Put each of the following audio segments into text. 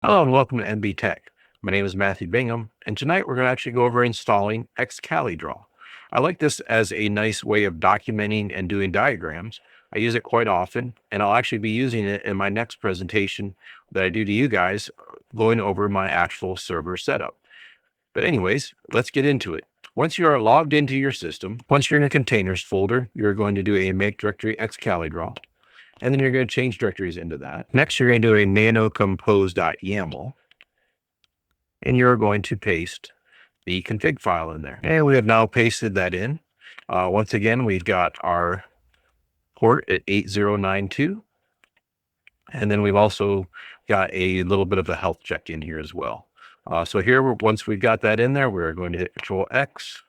Hello and welcome to NB Tech. My name is Matthew Bingham, and tonight we're going to actually go over installing Excalidraw. I like this as a nice way of documenting and doing diagrams. I use it quite often, and I'll actually be using it in my next presentation that I do to you guys, going over my actual server setup. But anyways, let's get into it. Once you are logged into your system, once you're in a containers folder, you're going to do a make directory Excalidraw. And then you're going to change directories into that. Next, you're going to do a nanocompose.yaml, and you're going to paste the config file in there. And we have now pasted that in. Once again, we've got our port at 8092. And then we've also got a little bit of a health check in here as well. So here, once we've got that in there, we're going to hit Control X,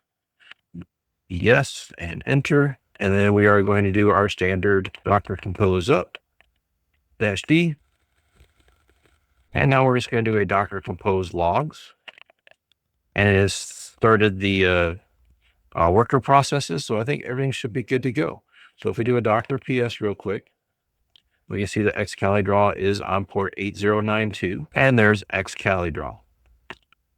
yes, and enter. And then we are going to do our standard Docker compose up -d. And now we're just going to do a Docker compose logs. And it has started the worker processes. So I think everything should be good to go. So if we do a Docker PS real quick, we can see that Excalidraw is on port 8092. And there's Excalidraw.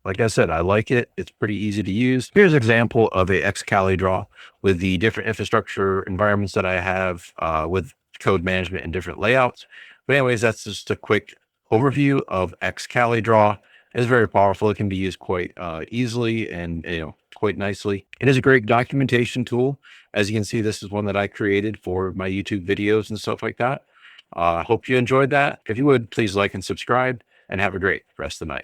Like I said, I like it. It's pretty easy to use. Here's an example of a Excalidraw with the different infrastructure environments that I have with code management and different layouts. But anyways, that's just a quick overview of Excalidraw. It's very powerful. It can be used quite easily and quite nicely. It is a great documentation tool. As you can see, this is one that I created for my YouTube videos and stuff like that. I hope you enjoyed that. If you would, please like and subscribe, and have a great rest of the night.